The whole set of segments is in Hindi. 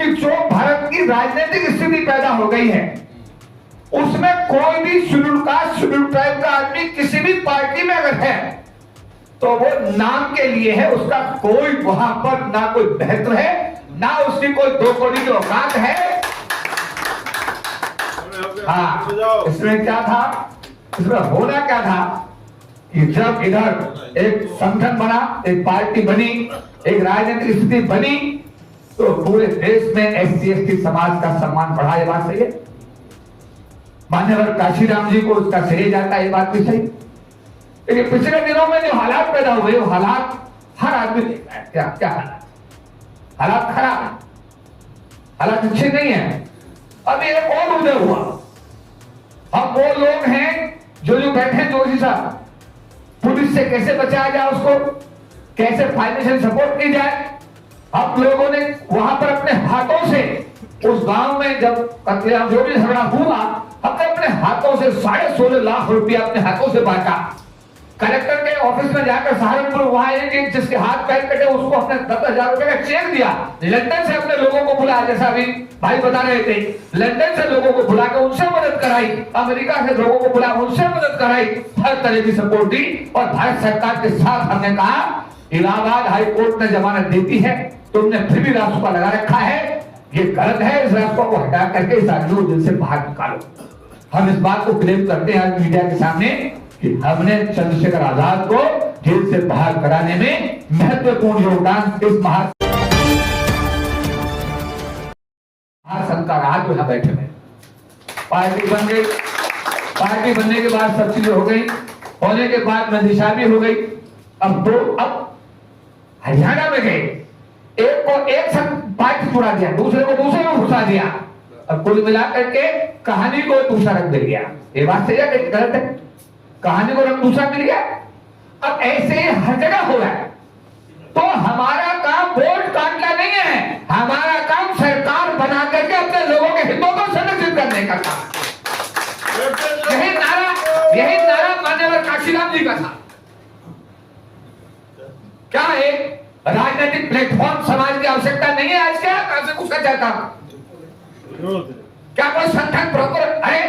कि जो भारत की राजनीतिक स्थिति पैदा हो गई है उसमें कोई भी शेड्यूल कास्ट शेड्यूल ट्राइब का आदमी किसी भी पार्टी में अगर है तो वो नाम के लिए है, उसका कोई वहां पर ना कोई महत्व है, ना उसकी कोई दो कौड़ी की औकात है। हाँ, इसमें क्या था, इसमें होना क्या था कि जब इधर एक संगठन बना, एक पार्टी बनी, एक राजनीतिक स्थिति बनी, तो पूरे देश में SC/ST समाज का सम्मान बढ़ा। ये बात सही है। मान्यवर काशीराम जी को उसका श्रेय जाता है, ये बात भी सही। लेकिन पिछले दिनों में जो हालात पैदा हुए, वो हालात हर आदमी देख रहा है। क्या क्या हालात खराब है, हालात अच्छे नहीं है। अभी एक और उदय हुआ, हम वो लोग हैं जो बैठे जोशी साहब, पुलिस से कैसे बचाया जाए, उसको कैसे फाइनेंशियल सपोर्ट की जाए। हम लोगों ने वहां पर अपने हाथों से उस गांव में जब कत्लेआम जो भी झगड़ा हुआ, हमने अपने हाथों से 16.5 लाख रुपया अपने हाथों से बांटा। कलेक्टर के ऑफिस में जाकर सहारनपुर वहां एक जिसके हाथ पैर कटे उसको अपने 10,000 रुपए का चेक दिया। लंदन से अपने लोगों को बुलाया, जैसा अभी भाई बता रहे थे, लंदन से लोगों को बुला के उनसे मदद कराई, अमेरिका से लोगों को बुला उनसे मदद कराई, हर तरह की सपोर्ट दी। और भारत सरकार के साथ हमने कहा इलाहाबाद हाई कोर्ट ने जमानत देती है, तुमने फिर भी रास्ता लगा रखा है, ये गलत है, इस रास्ते को हटा करके इस आदमी को दिल से बाहर निकालो। हम इस बात को क्लेम करते हैं आज मीडिया के सामने कि हमने चंद्रशेखर आजाद को जेल से बाहर कराने में महत्वपूर्ण योगदान इस महासंघ का रहा जो यहाँ बैठे में। पार्टी बन गई, पार्टी बनने के बाद सब चीजें हो गई, होने के बाद मंदिशा भी हो गई। अब हरियाणा में गए, एक को एक संग पार्टी छुड़ा दिया, दूसरे को दूसरे में घुसा दिया, अब कुल मिलाकर के कहानी को दूसरा रंग दे दिया। ये बात सही है, गलत है? कहानी को रंग दूसरा मिल गया। अब ऐसे हर जगह हो रहा है। तो हमारा काम वोट काटना नहीं है, हमारा काम सरकार बना करके अपने लोगों के हितों को संरक्षित करने का काम। यही नारा मान्यवर काशीराम जी का था। क्या है, राजनीतिक प्लेटफॉर्म समाज की आवश्यकता नहीं है आज? क्या कहां से घुसा जाता, क्या कोई संगठन प्रॉपर? अरे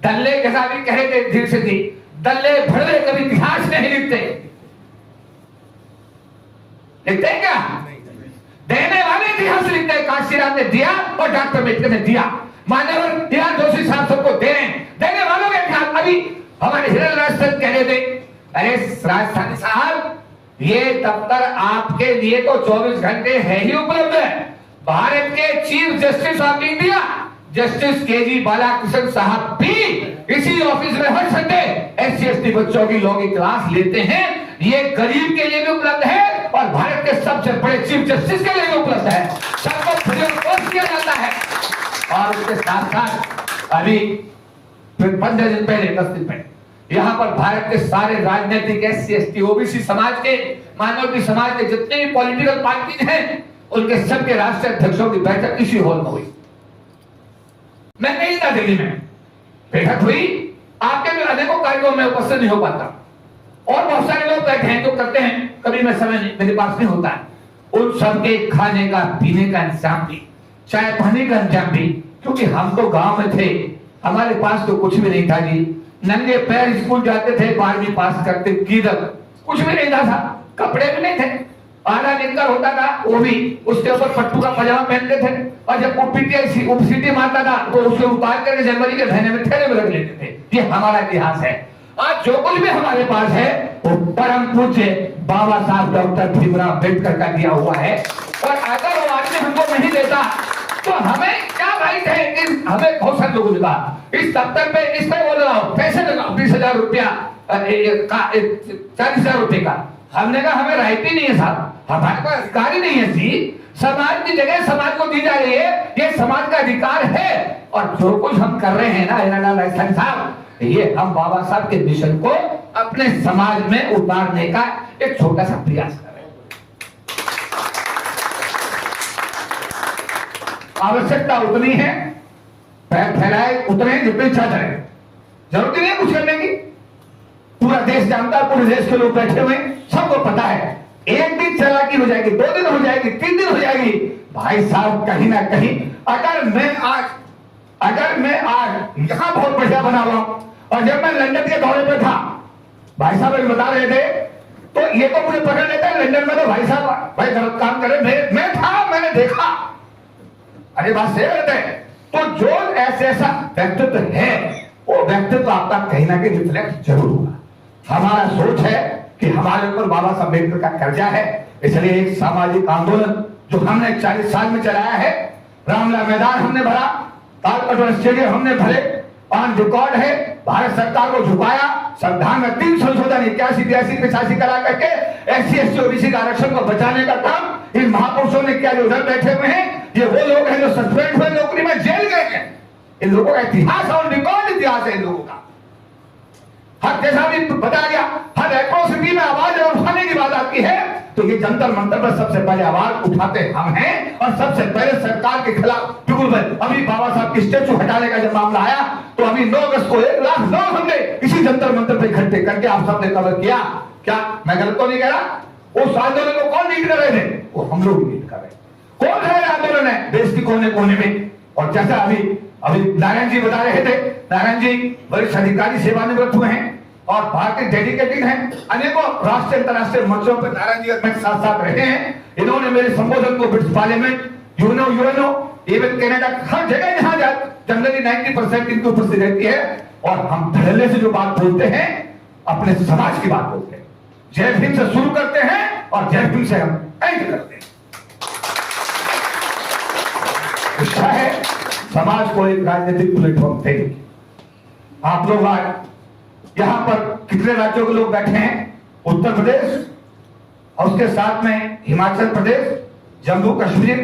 दल्ले जैसा भी कहे थे धीरे से दी, दल्ले भड़वे कभी इतिहास नहीं लिखते, लिखते हैं क्या? देने वाले इतिहास लिखते हैं। काशीराम ने दिया और डॉक्टर अम्बेडकर ने दिया, मान्यवर ईरान जोशी साहब सबको दे रहे हैं, देने वालों के इतिहास। अभी हमारे हिरल राजस्थान कह रहे थे, अरे राजस्थानी साहब ये दफ्तर आपके लिए तो 24 घंटे है ही उपलब्ध है। भारत के chief justice of India justice KG Balakrishna साहब भी इसी ऑफिस में हर संडे SC/ST बच्चों की लॉ की क्लास लेते हैं। ये गरीब के लिए भी उपलब्ध है और भारत के सबसे बड़े चीफ जस्टिस के लिए भी उपलब्ध है। सबको फ्री ऑफ कॉस्ट किया जाता है। और उसके साथ साथ अभी 15 दिन पहले 10 दिन पहले यहाँ पर भारत के सारे राजनीतिक SC/ST OBC समाज के, माइनॉरिटी समाज के जितने भी पॉलिटिकल पार्टीज हैं, उनके सबके राष्ट्रीय अध्यक्षों की बैठक इसी हॉल में हुई। मैं नहीं था दिल्ली में, बैठक हुई। आपके भी अनेकों कार्यक्रमों में उपस्थित नहीं हो पाता और बहुत सारे लोग बैठे हैं जो करते हैं, कभी मैं समय नहीं, मेरे पास नहीं होता है। उन सबके खाने का पीने का इंतजाम भी, चाय पानी का इंतजाम भी, क्योंकि हम तो गांव में थे, हमारे पास तो कुछ भी नहीं था जी। नंगे पैर स्कूल जाते थे, 12वीं पास करते की तक कुछ भी नहीं था, कपड़े भी नहीं थे, आधा निकल होता था, वो भी उसके ऊपर पट्टू का पजामा पहनते थे। और जब उपसीटी मारता था तो उसके उतार करके जनवरी के महीने में थैले में रख लेते थे। ये हमारा इतिहास है। आज जो कुछ भी हमारे पास है वो परम पूज्य बाबा साहब डॉक्टर भीमराव अम्बेडकर का दिया हुआ है। और अगर वो आदमी हमको नहीं देता तो हमें क्या भाई थे? हमें बहुत सारे लोगों ने कहा इस दफ्तर पे इस पे बोल रहा हूँ, पैसे लगाओ 20,000 रुपया, 40,000 रुपए का। हमने कहा हमें राइट ही नहीं है साहब, हमारे पास अधिकार ही नहीं है जी। समाज की जगह समाज को दी जा रही है, ये समाज का अधिकार है। और जो कुछ हम कर रहे हैं ना हिरालाल राजस्थानी साहब, ये हम बाबा साहब के मिशन को अपने समाज में उतारने का एक छोटा सा प्रयास कर रहे हैं। आवश्यकता उतनी है, पैर फैलाए उतने जितने चाहते हैं, जरूरत नहीं है कुछ करने की। पूरा देश जानता है, पूरे देश के लोग बैठे हुए, सबको पता है एक दिन चालाकी हो जाएगी, 2 दिन हो जाएगी, 3 दिन हो जाएगी। भाई साहब कहीं ना कहीं अगर मैं आज यहाँ बहुत बढ़िया बना हुआ हूं, और जब मैं लंदन के दौरे पे था, भाई साहब बता रहे थे, तो ये तो मुझे पकड़ लेते हैं लंदन में, तो भाई साहब भाई गलत काम करे, मैं था, मैंने देखा। अरे बात सही रहते हैं। तो जो ऐसा व्यक्तित्व है, वो व्यक्तित्व आपका कहीं ना कहीं रिफ्लेक्ट जरूर होगा। हमारा सोच है कि हमारे ऊपर बाबा साहब अम्बेडकर का कर्जा है, इसलिए एक सामाजिक आंदोलन जो हमने 40 साल में चलाया है, रामला मैदान हमने भरा, तालकटोरा स्टेडियम हमने भरे, ऑन रिकॉर्ड है, भारत सरकार को झुकाया, संविधान में 3 संशोधन 81, 82, 85 करा करके SC, ST, OBC का आरक्षण को बचाने का काम इन महापुरुषों ने किया। जो उधर बैठे हुए हैं, ये वो लोग हैं जो सस्पेंड हुए, नौकरी में जेल गए हैं। इन लोगों का इतिहास और रिकॉर्ड इतिहास है इन लोगों का। हर जैसा भी बताया गया, हर एट्रोसिटी में आवाज उठाने की बात आती है, तो ये जंतर मंतर पर सबसे पहले आवाज उठाते हम हैं, और सबसे पहले सरकार के खिलाफ। बिल्कुल भाई, अभी बाबा साहब की स्टेचू हटाने का जब मामला आया, तो अभी 9 अगस्त को 1 लाख लोग हमने इसी जंतर मंतर पे इकट्ठे करके आप सबने कवर किया। क्या मैं गलत तो नहीं कह रहा? उस आंदोलन को कौन लीड कर रहे थे? वो हम लोग लीड कर रहे। कौन है आंदोलन है देश की कोने कोने में। और जैसा अभी नारायण जी बता रहे थे, नारायण जी वरिष्ठ अधिकारी सेवानिवृत्त हुए हैं और भारतीय डेडिकेटेड हैं, अनेकों राष्ट्रीय अंतरराष्ट्रीय मंचों पर नारायण जी और साथ साथ रहे हैं। इन्होंने मेरे संबोधन को British parliament, UNO, even Canada, हर जगह जहां जाए जनरली 90% इनकी उपस्थिति रहती है। और हम धड़ल्ले से जो बात बोलते हैं, अपने समाज की बात बोलते हैं। जय भीम से शुरू करते हैं और जय भीम से हम एंड करते हैं। है समाज को एक राजनीतिक प्लेटफॉर्म देंगे। आप लोग आज यहां पर कितने राज्यों के लोग बैठे हैं? उत्तर प्रदेश और उसके साथ में हिमाचल प्रदेश, जम्मू कश्मीर,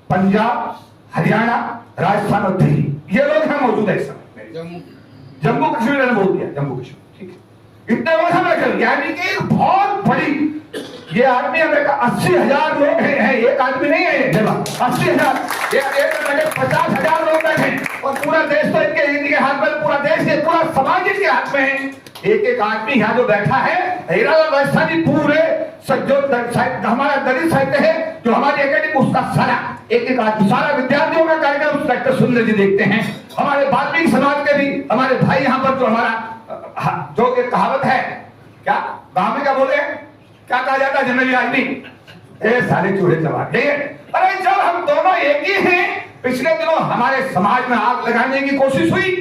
पंजाब, हरियाणा, राजस्थान और दिल्ली, ये लोग हैं मौजूद है इस समय। जम्मू कश्मीर ने बोल दिया, जम्मू कश्मीर, ठीक है। इतने लोग हम रखे, यानी कि एक बहुत बड़ी ये आदमी अमेरिका 80,000 लोग हैं, एक आदमी नहीं है, 80,000, 50,000 लोग बैठे, और पूरा देश तो इनके हाथ में, पूरा देश, पूरा समाज इनके हाथ में है। एक एक आदमी यहाँ जो बैठा है, राजस्थानी पूरे जो हमारा दलित साहित्य है, जो हमारी एकेडमी, उसका सारा एक आदमी, सारा विद्यार्थियों का कार्यक्रम डॉक्टर सुंदर जी देखते हैं। हमारे वाल्मीकि समाज के भी हमारे भाई यहाँ पर, जो हमारा जो एक कहावत है, क्या गाँव में क्या बोले, क्या कहा जाता है जनरली आदमी, सारे चूहे चबा के। अरे जब हम दोनों एक ही हैं, पिछले दिनों हमारे समाज में आग लगाने की कोशिश हुई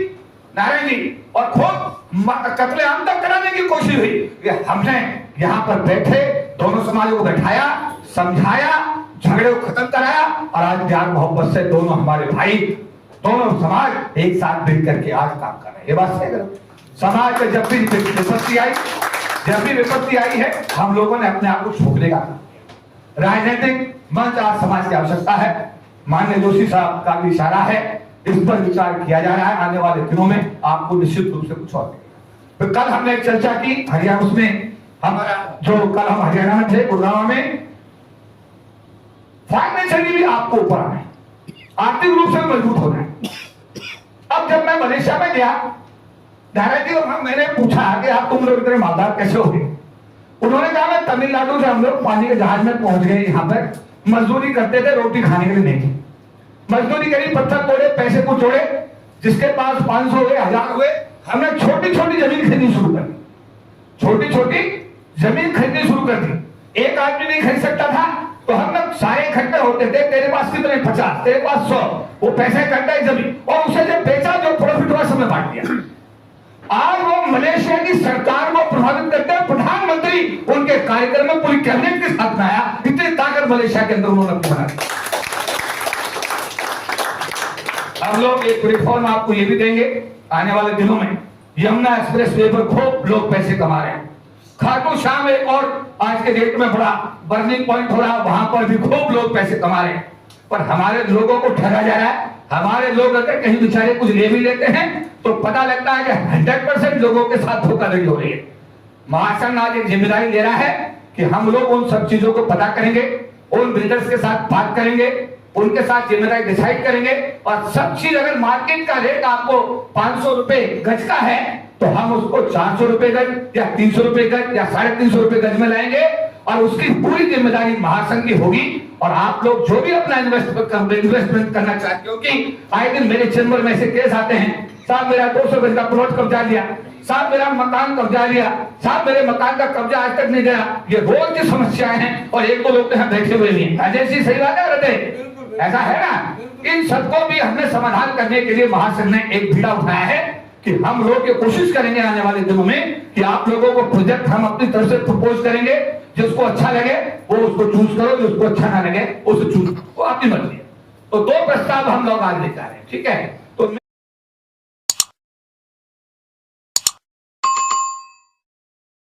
नारायण जी, और खूब कत्लेआम तक कराने की कोशिश हुई। हमने यहाँ पर बैठे दोनों समाजों को बैठाया, समझाया, झगड़े को खत्म कराया, और आज प्यार मोहब्बत से दोनों हमारे भाई, दोनों समाज एक साथ मिल करके आज काम कर रहे हैं। ये बात सही करो। समाज में जब भी विपत्ति आई है, हम लोगों ने अपने आप को छोड़ने का राजनीतिक मंच आज समाज की आवश्यकता है। माननीय जोशी साहब का भी इशारा है, इस पर विचार किया जा रहा है। आने वाले दिनों में आपको निश्चित रूप से कुछ और मिलेगा। तो कल हमने एक चर्चा की हरियाणा, उसमें हमारा जो कल हम हरियाणा में थे, गुड़गांव में, फाइनेंशियली भी आपको ऊपर आना है, आर्थिक रूप से मजबूत होना है। अब जब मैं मलेशिया में गया, मैंने पूछा कि आप तुम लोग इतने मालदार कैसे हो गए? उन्होंने कहा मैं तमिलनाडु से हम लोग पानी के जहाज में पहुंच गए, यहाँ पर मजदूरी करते थे, रोटी खाने के लिए नहीं थी। मजदूरी करी, पत्थर तोड़े, पैसे को जोड़े, जिसके पास 500 हुए, 1000 हुए, हमने छोटी छोटी जमीन खरीदनी शुरू कर दी, छोटी छोटी जमीन खरीदनी शुरू कर दी। एक आदमी नहीं खरीद सकता था, तो हम लोग सारे इकट्ठे होते थे, तेरे पास कितने, 50, तेरे पास 100, वो पैसे इकट्ठा है जमीन, और उसे जब बेचा, जो प्रॉफिट हुआ सब में बांट दिया। आज वो मलेशिया की सरकार को प्रभावित करते हैं, प्रधानमंत्री उनके कार्यक्रम में पूरी कैबिनेट के साथ में आया, इतनी ताकत मलेशिया के अंदर उन्होंने बना दी। हम लोग एक रिफॉर्म आपको ये भी देंगे आने वाले दिनों में। यमुना एक्सप्रेस वे पर खूब लोग पैसे कमा रहे हैं, खाटू श्याम एक और आज के डेट में बड़ा बर्निंग पॉइंट हो रहा है, वहां पर भी खूब लोग पैसे कमा रहे हैं। पर हमारे लोगों को ठगा जा रहा है। हमारे लोग अगर कहीं बेचारे कुछ ले भी लेते हैं, तो पता लगता है कि 100% लोगों के साथ धोखाधड़ी हो रही है। महासंघ आज एक जिम्मेदारी ले रहा है कि हम लोग उन सब चीजों को पता करेंगे, उन बिल्डर्स के साथ बात करेंगे, उनके साथ जिम्मेदारी डिसाइड करेंगे, और सब चीज अगर मार्केट का रेट आपको 500 रुपए गज का है, तो हम उसको 400 रुपए गज या 300 रुपए गज या 350 रुपए गज में लाएंगे, और उसकी पूरी जिम्मेदारी महासंघ की होगी। और आप लोग जो भी अपना इन्वेस्टमेंट करना चाहते हो, कि आए दिन मेरे चैम्बर में से केस आते हैं, साहब मेरा 200 गज का प्लॉट कब्जा लिया, साहब मेरा मकान कब्जा लिया, साहब मेरे मकान का कब्जा आज तक नहीं गया। ये रोज की समस्याएं हैं और एक दो लोग तो यहाँ बैठे हुए भी हैं। अजय जी सही बात है रहते, ऐसा है ना। इन सबको भी हमने समाधान करने के लिए महासंघ ने एक बीड़ा उठाया है कि हम लोग ये कोशिश करेंगे आने वाले दिनों में कि आप लोगों को प्रोजेक्ट हम अपनी तरफ से प्रपोज करेंगे। जिसको अच्छा लगे वो उसको चूज करो, जिसको अच्छा ना लगे उसे चूज, वो आपकी मर्जी है। तो 2 प्रस्ताव हम लोग आज लेकर आ रहे हैं, ठीक है।